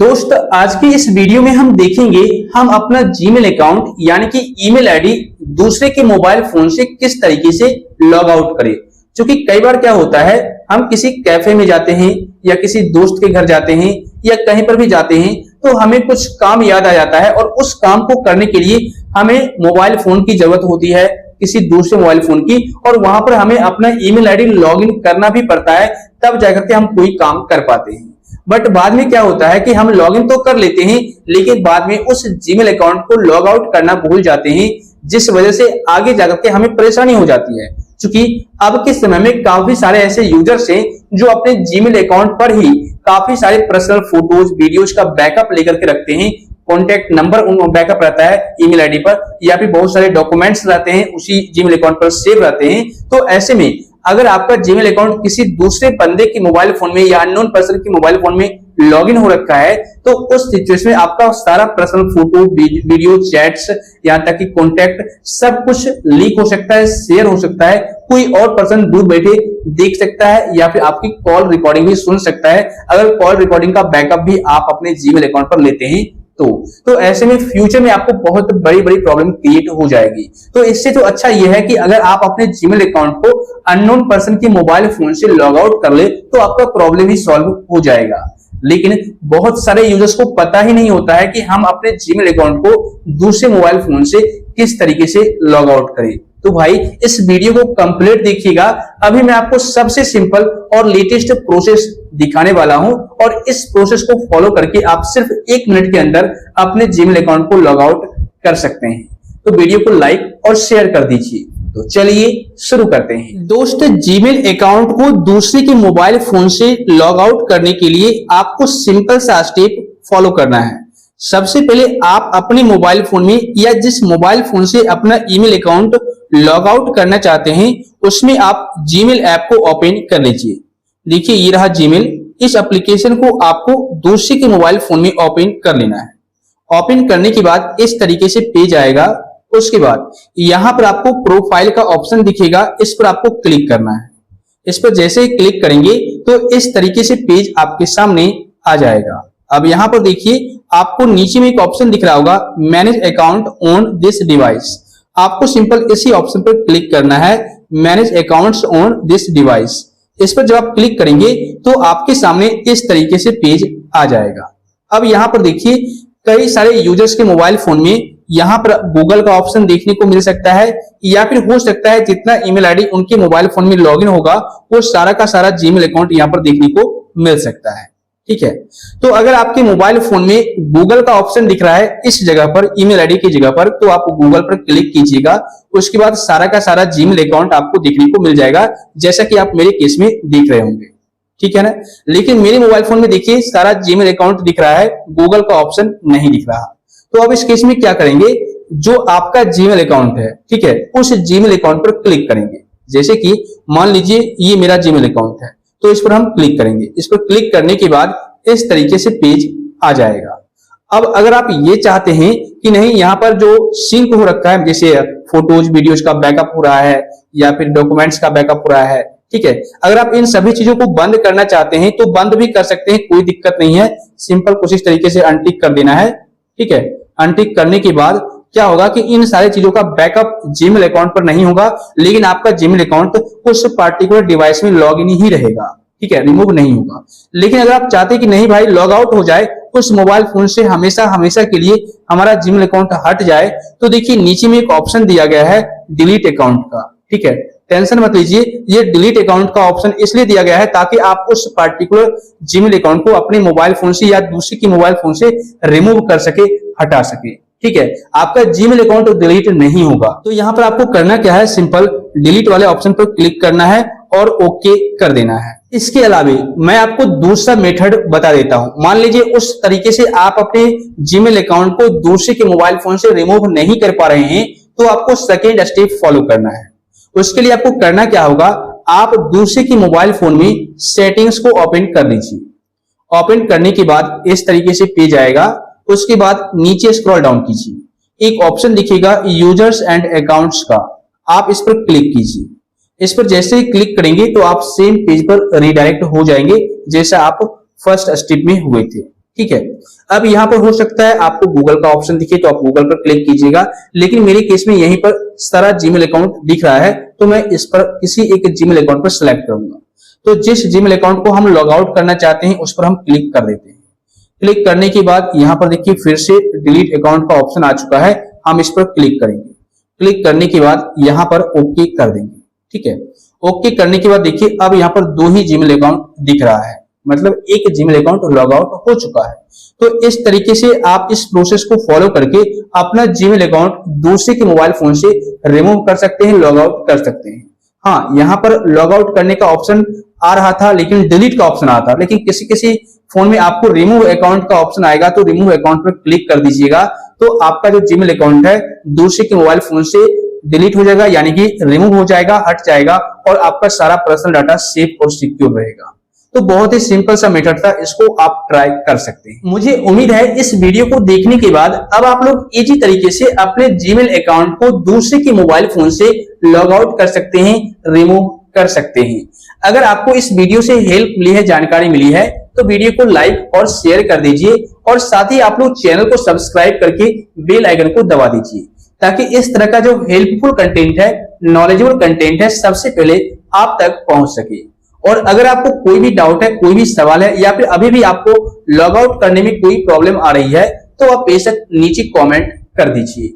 दोस्त आज की इस वीडियो में हम देखेंगे हम अपना जीमेल अकाउंट यानी कि ईमेल आईडी दूसरे के मोबाइल फोन से किस तरीके से लॉग आउट करें। क्योंकि कई बार क्या होता है, हम किसी कैफे में जाते हैं या किसी दोस्त के घर जाते हैं या कहीं पर भी जाते हैं तो हमें कुछ काम याद आ जाता है और उस काम को करने के लिए हमें मोबाइल फोन की जरूरत होती है, किसी दूसरे मोबाइल फोन की, और वहां पर हमें अपना ईमेल आईडी लॉग इन करना भी पड़ता है, तब जाकर के हम कोई काम कर पाते हैं। बट बाद में क्या होता है कि हम लॉगिन तो कर लेते हैं लेकिन बाद में उस जीमेल अकाउंट को लॉग आउट करना भूल जाते हैं, जिस वजह से आगे जाकर के हमें परेशानी हो जाती है। क्योंकि अब के समय में काफी सारे ऐसे यूजर्स हैं जो अपने जीमेल अकाउंट पर ही काफी सारे पर्सनल फोटोज वीडियोज का बैकअप लेकर के रखते हैं। कॉन्टैक्ट नंबर बैकअप रहता है ईमेल आईडी पर, या फिर बहुत सारे डॉक्यूमेंट्स रहते हैं उसी जीमेल अकाउंट पर सेव रहते हैं। तो ऐसे में अगर आपका जीमेल अकाउंट किसी दूसरे बंदे के मोबाइल फोन में या अननोन पर्सन के मोबाइल फोन में लॉगिन हो रखा है तो उस सिचुएशन में आपका सारा पर्सनल फोटो वीडियो चैट्स यहाँ तक कि कॉन्टैक्ट सब कुछ लीक हो सकता है, शेयर हो सकता है, कोई और पर्सन दूर बैठे देख सकता है या फिर आपकी कॉल रिकॉर्डिंग भी सुन सकता है अगर कॉल रिकॉर्डिंग का बैकअप भी आप अपने जीमेल अकाउंट पर लेते हैं तो ऐसे में फ्यूचर में आपको बहुत बड़ी बड़ी प्रॉब्लम क्रिएट हो जाएगी। तो इससे तो अच्छा यह है कि अगर आप अपने जीमेल अकाउंट को अननोन पर्सन के मोबाइल फोन से लॉग आउट कर ले तो आपका प्रॉब्लम ही सॉल्व हो जाएगा। लेकिन बहुत सारे यूजर्स को पता ही नहीं होता है कि हम अपने जीमेल अकाउंट को दूसरे मोबाइल फोन से किस तरीके से लॉग आउट करें। तो भाई इस वीडियो को कंप्लीट देखिएगा। अभी मैं आपको सबसे सिंपल और लेटेस्ट प्रोसेस दिखाने वाला हूं और इस प्रोसेस को फॉलो करके आप सिर्फ 1 मिनट के अंदर अपने जीमेल अकाउंट को लॉग आउट कर सकते हैं। तो वीडियो को लाइक और शेयर कर दीजिए। तो चलिए शुरू करते हैं। दोस्त जीमेल अकाउंट को दूसरे के मोबाइल फोन से लॉग आउट करने के लिए आपको सिंपल सा स्टेप फॉलो करना है। सबसे पहले आप अपने मोबाइल फोन में या जिस मोबाइल फोन से अपना ईमेल अकाउंट लॉग आउट करना चाहते हैं उसमें आप जीमेल ऐप को ओपन कर लीजिए। देखिए ये रहा जीमेल। इस एप्लीकेशन को आपको दूसरे के मोबाइल फोन में ओपन कर लेना है। ओपन करने के बाद इस तरीके से पेज आएगा। उसके बाद यहां पर आपको प्रोफाइल का ऑप्शन दिखेगा, इस पर आपको क्लिक करना है। इस पर जैसे ही क्लिक करेंगे तो इस तरीके से पेज आपके सामने आ जाएगा। अब यहां पर देखिए आपको नीचे में एक ऑप्शन दिख रहा होगा, manage account on this device. आपको सिंपल इसी ऑप्शन पर क्लिक करना है, manage accounts on this device. इस पर जब आप क्लिक करेंगे तो आपके सामने इस तरीके से पेज आ जाएगा। अब यहाँ पर देखिए कई सारे यूजर्स के मोबाइल फोन में यहाँ पर गूगल का ऑप्शन देखने को मिल सकता है, या फिर हो सकता है जितना ईमेल आईडी उनके मोबाइल फोन में लॉगिन होगा वो सारा का सारा जीमेल अकाउंट यहाँ पर देखने को मिल सकता है। ठीक है, तो अगर आपके मोबाइल फोन में गूगल का ऑप्शन दिख रहा है इस जगह पर ईमेल आईडी की जगह पर, तो आप गूगल पर क्लिक कीजिएगा। उसके बाद सारा का सारा जीमेल अकाउंट आपको देखने को मिल जाएगा, जैसा कि आप मेरे केस में देख रहे होंगे। ठीक है ना। लेकिन मेरे मोबाइल फोन में देखिए सारा जीमेल अकाउंट दिख रहा है, गूगल का ऑप्शन नहीं दिख रहा। तो अब इस केस में क्या करेंगे, जो आपका जीमेल अकाउंट है, ठीक है, उस जीमेल अकाउंट पर क्लिक करेंगे। जैसे कि मान लीजिए ये मेरा जीमेल अकाउंट है तो इस पर हम क्लिक करेंगे। इस पर क्लिक करने के बाद इस तरीके से पेज आ जाएगा। अब अगर आप ये चाहते हैं कि नहीं यहाँ पर जो सिंक हो रखा है, जैसे फोटोज वीडियोज का बैकअप हो रहा है या फिर डॉक्यूमेंट्स का बैकअप हो रहा है, ठीक है, अगर आप इन सभी चीजों को बंद करना चाहते हैं तो बंद भी कर सकते हैं, कोई दिक्कत नहीं है। सिंपल कुछ इस तरीके से अनटिक कर देना है। ठीक है, अनटिक करने के बाद क्या होगा कि इन सारी चीजों का बैकअप जीमेल अकाउंट पर नहीं होगा, लेकिन आपका जीमेल अकाउंट उस पार्टिकुलर डिवाइस में लॉग इन ही रहेगा। ठीक है, रिमूव नहीं होगा। लेकिन अगर आप चाहते हैं कि नहीं भाई लॉग आउट हो जाए, उस मोबाइल फोन से हमेशा हमेशा के लिए हमारा जीमेल अकाउंट हट जाए, तो देखिए नीचे में एक ऑप्शन दिया गया है डिलीट अकाउंट का। ठीक है, टेंशन मत लीजिए, ये डिलीट अकाउंट का ऑप्शन इसलिए दिया गया है ताकि आप उस पार्टिकुलर जीमेल अकाउंट को अपने मोबाइल फोन से या दूसरे के मोबाइल फोन से रिमूव कर सके, हटा सके। ठीक है, आपका जीमेल अकाउंट डिलीट नहीं होगा। तो यहाँ पर आपको करना क्या है, सिंपल डिलीट वाले ऑप्शन पर क्लिक करना है और ओके कर देना है। इसके अलावा मैं आपको दूसरा मेथड बता देता हूं। मान लीजिए उस तरीके से आप अपने जीमेल अकाउंट को दूसरे के मोबाइल फोन से रिमूव नहीं कर पा रहे हैं तो आपको सेकेंड स्टेप फॉलो करना है। उसके लिए आपको करना क्या होगा, आप दूसरे के मोबाइल फोन में सेटिंग्स को ओपन कर लीजिए। ओपन करने के बाद इस तरीके से पेज आएगा। उसके बाद नीचे स्क्रॉल डाउन कीजिए, एक ऑप्शन दिखेगा यूजर्स एंड अकाउंट्स का, आप इस पर क्लिक कीजिए। इस पर जैसे ही क्लिक करेंगे तो आप सेम पेज पर रिडायरेक्ट हो जाएंगे जैसा आप फर्स्ट स्टेप में हुए थे। ठीक है। अब यहाँ पर हो सकता है आपको गूगल का ऑप्शन दिखे तो आप गूगल पर क्लिक कीजिएगा, लेकिन मेरे केस में यहीं पर सारा जीमेल अकाउंट दिख रहा है तो मैं इस पर किसी एक जीमेल अकाउंट पर सिलेक्ट करूंगा। तो जिस जीमेल अकाउंट को हम लॉग आउट करना चाहते हैं उस पर हम क्लिक कर देते हैं। क्लिक करने के बाद यहाँ पर देखिए फिर से डिलीट अकाउंट का ऑप्शन आ चुका है, हम इस पर क्लिक करेंगे। क्लिक करने के बाद यहाँ पर ओके कर देंगे। ठीक है, ओके करने के बाद देखिए अब यहाँ पर 2 ही जीमेल अकाउंट दिख रहा है, मतलब एक जीमेल अकाउंट लॉग आउट हो चुका है। तो इस तरीके से आप इस प्रोसेस को फॉलो करके अपना जीमेल अकाउंट दूसरे के मोबाइल फोन से रिमूव कर सकते हैं, लॉग आउट कर सकते हैं। हाँ, यहाँ पर लॉग आउट करने का ऑप्शन आ रहा था लेकिन डिलीट का ऑप्शन आता, लेकिन किसी किसी फोन में आपको रिमूव अकाउंट का ऑप्शन आएगा तो रिमूव अकाउंट पर क्लिक कर दीजिएगा, तो आपका जो जीमेल अकाउंट है दूसरे के मोबाइल फोन से डिलीट हो जाएगा, यानी कि रिमूव हो जाएगा, हट जाएगा और आपका सारा पर्सनल डाटा सेफ और सिक्योर रहेगा। तो बहुत ही सिंपल सा मेथड था, इसको आप ट्राई कर सकते हैं। मुझे उम्मीद है इस वीडियो को देखने के बाद अब आप लोग इजी तरीके से अपने जीमेल अकाउंट को दूसरे के मोबाइल फोन से लॉग आउट कर सकते हैं, रिमूव कर सकते हैं। अगर आपको इस वीडियो से हेल्प मिली है, जानकारी मिली है, तो वीडियो को लाइक और शेयर कर दीजिए और साथ ही आप लोग चैनल को सब्सक्राइब करके बेल आइकन को दबा दीजिए, ताकि इस तरह का जो हेल्पफुल कंटेंट है, नॉलेजेबल कंटेंट है, सबसे पहले आप तक पहुंच सके। और अगर आपको कोई भी डाउट है, कोई भी सवाल है या फिर अभी भी आपको लॉग आउट करने में कोई प्रॉब्लम आ रही है तो आप बेशक नीचे कमेंट कर दीजिए।